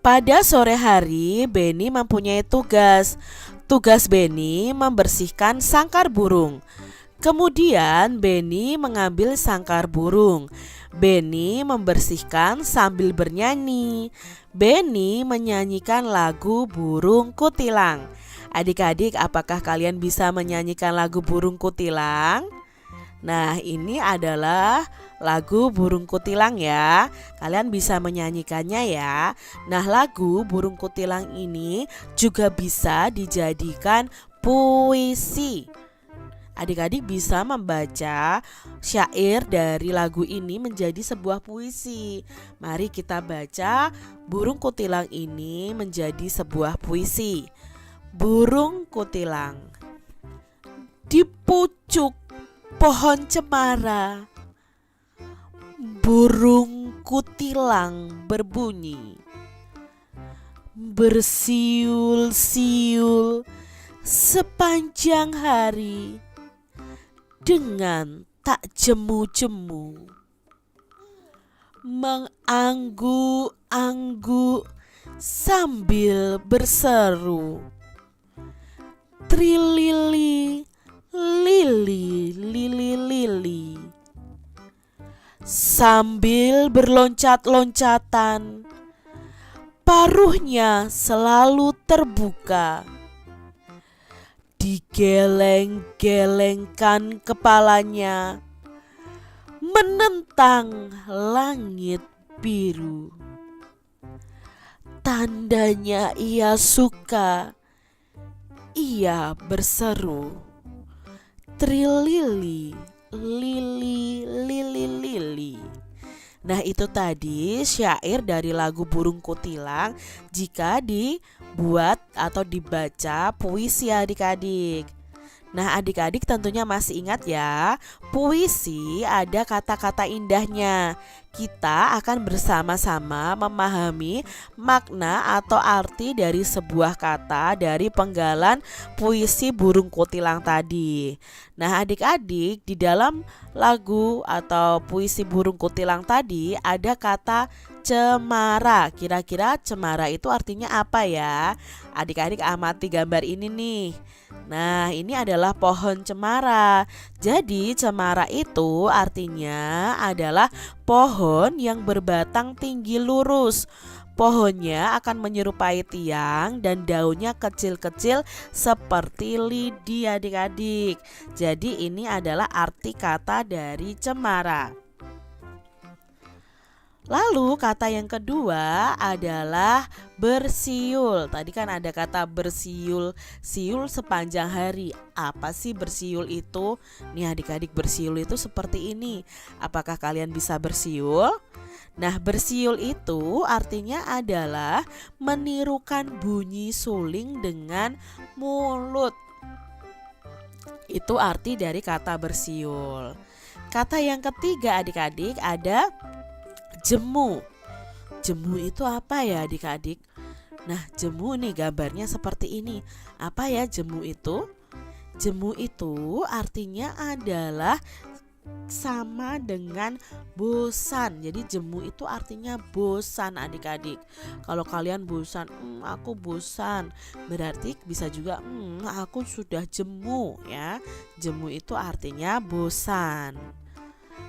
Pada sore hari, Beni mempunyai tugas. Tugas Beni membersihkan sangkar burung. Kemudian Beni mengambil sangkar burung. Beni membersihkan sambil bernyanyi. Beni menyanyikan lagu Burung Kutilang. Adik-adik, apakah kalian bisa menyanyikan lagu Burung Kutilang? Nah, ini adalah lagu Burung Kutilang ya. Kalian bisa menyanyikannya ya. Nah, lagu Burung Kutilang ini juga bisa dijadikan puisi. Adik-adik bisa membaca syair dari lagu ini menjadi sebuah puisi. Mari kita baca Burung Kutilang ini menjadi sebuah puisi. Burung kutilang di pucuk pohon cemara, burung kutilang berbunyi, bersiul-siul sepanjang hari dengan tak jemu-jemu, mengangguk-angguk sambil berseru, trilili lili lili lili, sambil berloncat-loncatan, paruhnya selalu terbuka, digeleng-gelengkan kepalanya menentang langit biru. Tandanya ia suka, ia berseru, trilili lili lili lili. Nah, itu tadi syair dari lagu Burung Kutilang jika dibuat atau dibaca puisi adik-adik. Nah, adik-adik tentunya masih ingat ya, puisi ada kata-kata indahnya. Kita akan bersama-sama memahami makna atau arti dari sebuah kata dari penggalan puisi Burung Kutilang tadi. Nah, adik-adik, di dalam lagu atau puisi Burung Kutilang tadi ada kata cemara. Kira-kira cemara itu artinya apa ya? Adik-adik amati gambar ini nih. Nah, ini adalah pohon cemara. Jadi cemara itu artinya adalah pohon yang berbatang tinggi lurus. Pohonnya akan menyerupai tiang dan daunnya kecil-kecil seperti lidi adik-adik. Jadi ini adalah arti kata dari cemara. Lalu kata yang kedua adalah bersiul. Tadi kan ada kata bersiul, siul sepanjang hari. Apa sih bersiul itu? Nih adik-adik, bersiul itu seperti ini. Apakah kalian bisa bersiul? Nah, bersiul itu artinya adalah menirukan bunyi suling dengan mulut. Itu arti dari kata bersiul. Kata yang ketiga adik-adik ada jemu. Jemu itu apa ya adik-adik? Nah, jemu nih gambarnya seperti ini. Apa ya jemu itu? Jemu itu artinya adalah sama dengan bosan. Jadi jemu itu artinya bosan adik-adik. Kalau kalian bosan, aku bosan, berarti bisa juga aku sudah jemu ya. Jemu itu artinya bosan.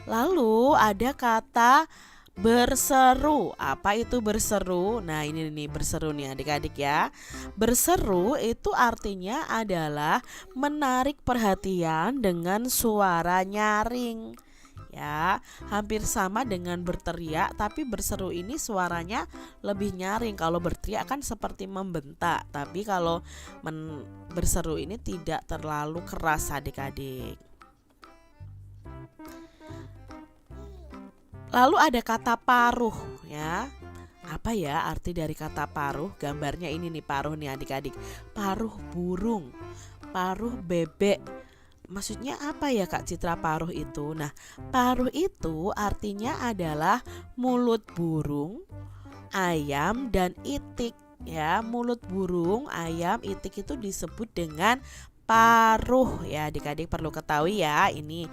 Lalu ada kata berseru. Apa itu berseru? Nah, ini nih berseru nih adik-adik ya. Berseru itu artinya adalah menarik perhatian dengan suara nyaring. Ya, hampir sama dengan berteriak, tapi berseru ini suaranya lebih nyaring. Kalau berteriak kan seperti membentak, tapi kalau berseru ini tidak terlalu keras adik-adik. Lalu ada kata paruh ya. Apa ya arti dari kata paruh? Gambarnya ini nih paruh nih adik-adik. Paruh burung, paruh bebek. Maksudnya apa ya Kak Citra paruh itu? Nah, paruh itu artinya adalah mulut burung, ayam dan itik ya. Mulut burung, ayam, itik itu disebut dengan paruh ya. Adik-adik perlu ketahui ya. Ini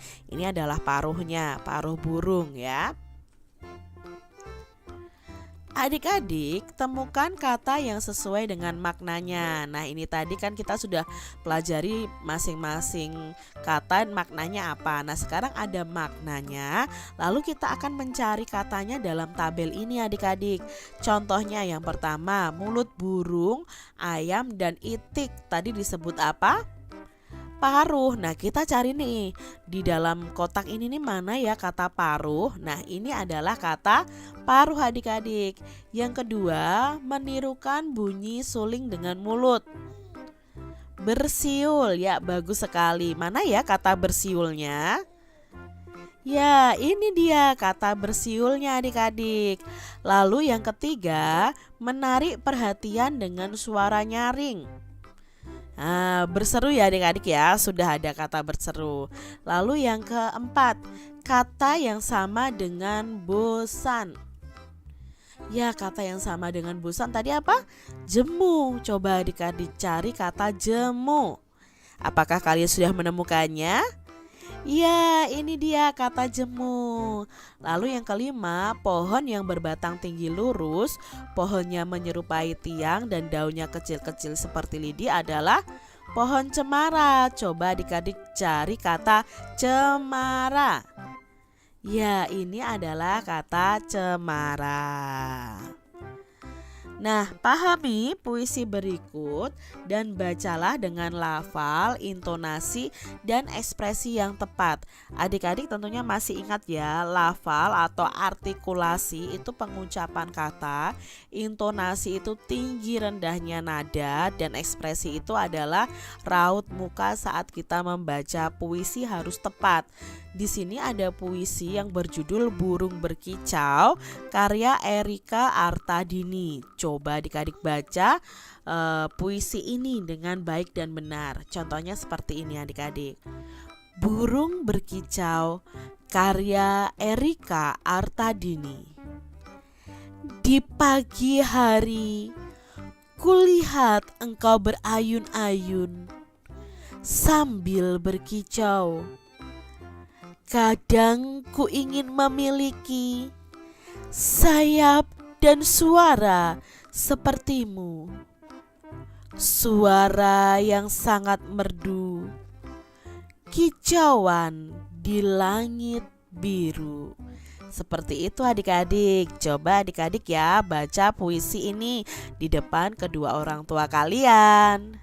adalah paruhnya, paruh burung ya. Adik-adik, temukan kata yang sesuai dengan maknanya. Nah, ini tadi kan kita sudah pelajari masing-masing kata maknanya apa. Nah, sekarang ada maknanya, lalu kita akan mencari katanya dalam tabel ini adik-adik. Contohnya yang pertama, mulut burung, ayam, dan itik. Tadi disebut apa? Paruh. Nah, kita cari nih di dalam kotak ini nih mana ya kata paruh. Nah, ini adalah kata paruh adik-adik. Yang kedua, menirukan bunyi suling dengan mulut. Bersiul. Ya, bagus sekali. Mana ya kata bersiulnya? Ya, ini dia kata bersiulnya adik-adik. Lalu yang ketiga, menarik perhatian dengan suara nyaring. Nah, berseru ya adik-adik ya, sudah ada kata berseru. Lalu yang keempat, kata yang sama dengan bosan. Ya, kata yang sama dengan bosan tadi apa? Jemu. Coba adik-adik cari kata jemu. Apakah kalian sudah menemukannya? Ya, ini dia kata jemu. Lalu yang kelima, pohon yang berbatang tinggi lurus, pohonnya menyerupai tiang dan daunnya kecil-kecil seperti lidi adalah pohon cemara. Coba adik-adik cari kata cemara. Ya, ini adalah kata cemara. Nah, pahami puisi berikut dan bacalah dengan lafal, intonasi, dan ekspresi yang tepat. Adik-adik tentunya masih ingat ya, lafal atau artikulasi itu pengucapan kata, intonasi itu tinggi rendahnya nada, dan ekspresi itu adalah raut muka saat kita membaca puisi harus tepat. Di sini ada puisi yang berjudul Burung Berkicau karya Erika Artadini. Coba adik-adik baca puisi ini dengan baik dan benar. Contohnya seperti ini adik-adik. Burung Berkicau karya Erika Artadini. Di pagi hari kulihat engkau berayun-ayun sambil berkicau. Kadang ku ingin memiliki sayap dan suara sepertimu. Suara yang sangat merdu, kicauan di langit biru. Seperti itu adik-adik. Coba adik-adik ya baca puisi ini di depan kedua orang tua kalian.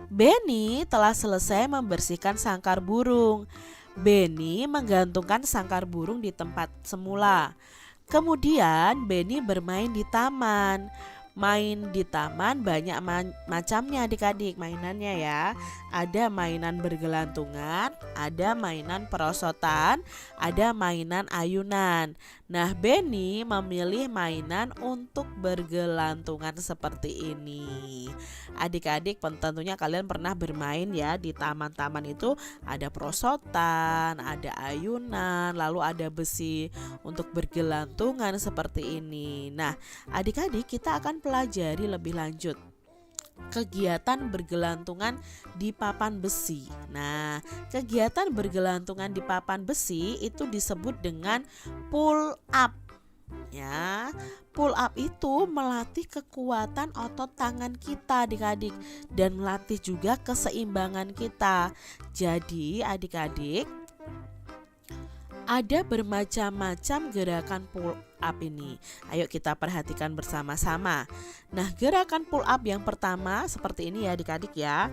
Benny telah selesai membersihkan sangkar burung. Benny menggantungkan sangkar burung di tempat semula. Kemudian Benny bermain di taman. Main di taman banyak macamnya adik-adik mainannya ya. Ada mainan bergelantungan, ada mainan perosotan, ada mainan ayunan. Nah, Benny memilih mainan untuk bergelantungan seperti ini. Adik-adik tentunya kalian pernah bermain ya di taman-taman itu ada perosotan, ada ayunan, lalu ada besi untuk bergelantungan seperti ini. Nah, adik-adik kita akan pelajari lebih lanjut kegiatan bergelantungan di papan besi. Nah, kegiatan bergelantungan di papan besi itu disebut dengan pull up. Ya, pull up itu melatih kekuatan otot tangan kita adik-adik dan melatih juga keseimbangan kita. Jadi adik-adik ada bermacam-macam gerakan pull up ini. Ayo kita perhatikan bersama-sama. Nah, gerakan pull up yang pertama seperti ini ya adik-adik ya.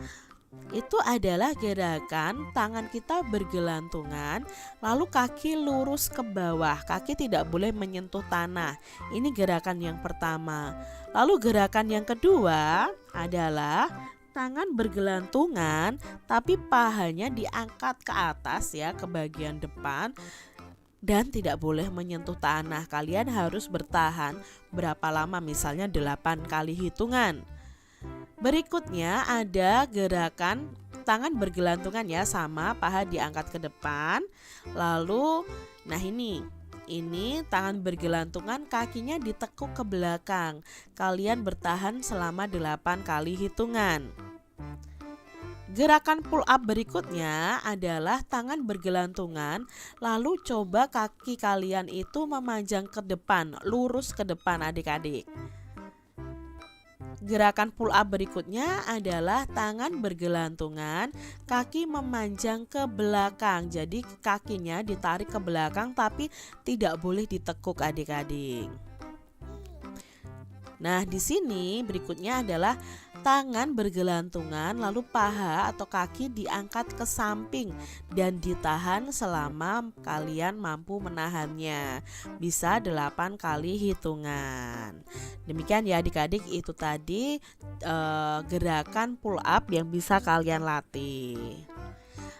Itu adalah gerakan tangan kita bergelantungan, lalu kaki lurus ke bawah, kaki tidak boleh menyentuh tanah. Ini gerakan yang pertama. Lalu gerakan yang kedua adalah tangan bergelantungan tapi pahanya diangkat ke atas ya, ke bagian depan dan tidak boleh menyentuh tanah. Kalian harus bertahan berapa lama, misalnya 8 kali hitungan. Berikutnya ada gerakan tangan bergelantungan ya, sama paha diangkat ke depan. Lalu nah ini tangan bergelantungan, kakinya ditekuk ke belakang. Kalian bertahan selama 8 kali hitungan. Gerakan pull up berikutnya adalah tangan bergelantungan, lalu coba kaki kalian itu memanjang ke depan, lurus ke depan adik-adik. Gerakan pull up berikutnya adalah tangan bergelantungan, kaki memanjang ke belakang. Jadi kakinya ditarik ke belakang tapi tidak boleh ditekuk adik-adik. Nah, di sini berikutnya adalah tangan bergelantungan, lalu paha atau kaki diangkat ke samping dan ditahan selama kalian mampu menahannya. Bisa 8 kali hitungan. Demikian ya adik-adik, itu tadi gerakan pull up yang bisa kalian latih.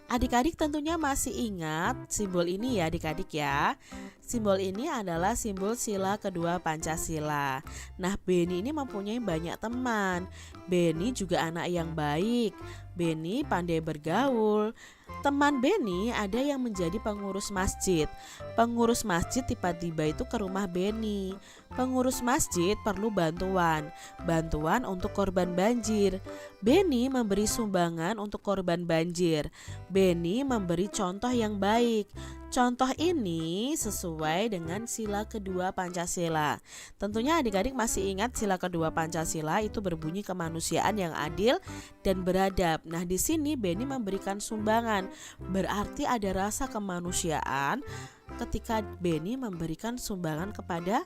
Adik-adik tentunya masih ingat simbol ini ya adik-adik ya. Simbol ini adalah simbol sila kedua Pancasila. Nah, Beni ini mempunyai banyak teman. Beni juga anak yang baik. Beni pandai bergaul. Teman Beni ada yang menjadi pengurus masjid. Pengurus masjid tiba-tiba itu ke rumah Beni. Pengurus masjid perlu bantuan untuk korban banjir. Beni memberi sumbangan untuk korban banjir. Beni memberi contoh yang baik. Contoh ini sesuai dengan sila kedua Pancasila. Tentunya adik-adik masih ingat sila kedua Pancasila itu berbunyi kemanusiaan yang adil dan beradab. Nah, di sini Beni memberikan sumbangan. Berarti ada rasa kemanusiaan ketika Beni memberikan sumbangan kepada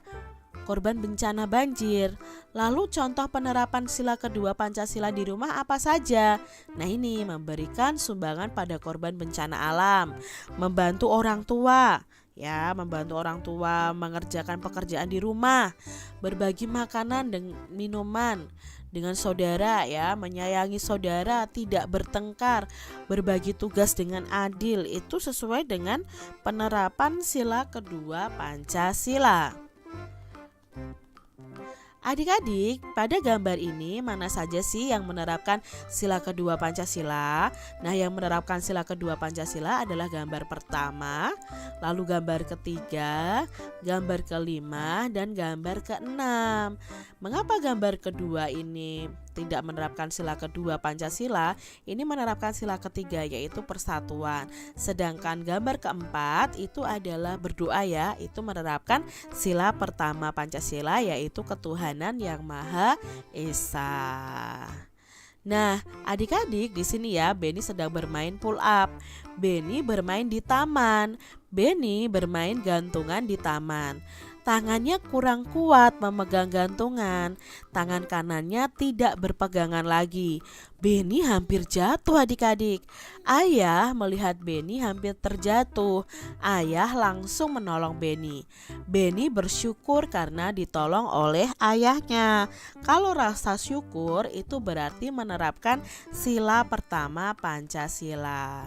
korban bencana banjir. Lalu contoh penerapan sila kedua Pancasila di rumah apa saja? Nah, ini memberikan sumbangan pada korban bencana alam, membantu orang tua, membantu orang tua mengerjakan pekerjaan di rumah, berbagi makanan dan minuman dengan saudara menyayangi saudara, tidak bertengkar, berbagi tugas dengan adil. Itu sesuai dengan penerapan sila kedua Pancasila. Adik-adik, pada gambar ini mana saja sih yang menerapkan sila kedua Pancasila? Nah, yang menerapkan sila kedua Pancasila adalah gambar pertama, lalu gambar ketiga, gambar kelima, dan gambar keenam. Mengapa gambar kedua ini tidak menerapkan sila kedua Pancasila? Ini menerapkan sila ketiga, yaitu persatuan. Sedangkan gambar keempat itu adalah berdoa itu menerapkan sila pertama Pancasila, yaitu ketuhanan yang Maha Esa. Nah, adik-adik di sini Beni sedang bermain pull up. Beni bermain di taman. Beni bermain gantungan di taman. Tangannya kurang kuat memegang gantungan. Tangan kanannya tidak berpegangan lagi. Beni hampir jatuh adik-adik. Ayah melihat Beni hampir terjatuh. Ayah langsung menolong Beni. Beni bersyukur karena ditolong oleh ayahnya. Kalau rasa syukur itu berarti menerapkan sila pertama Pancasila.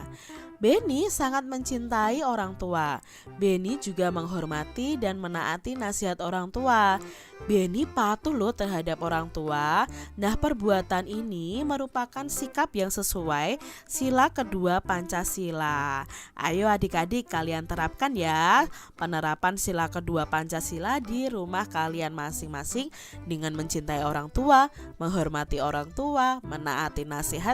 Beni sangat mencintai orang tua. Beni juga menghormati dan menaati nasihat orang tua. Beni patuh terhadap orang tua. Nah, perbuatan ini merupakan sikap yang sesuai sila kedua Pancasila. Ayo adik-adik kalian terapkan penerapan sila kedua Pancasila di rumah kalian masing-masing dengan mencintai orang tua, menghormati orang tua, menaati nasihat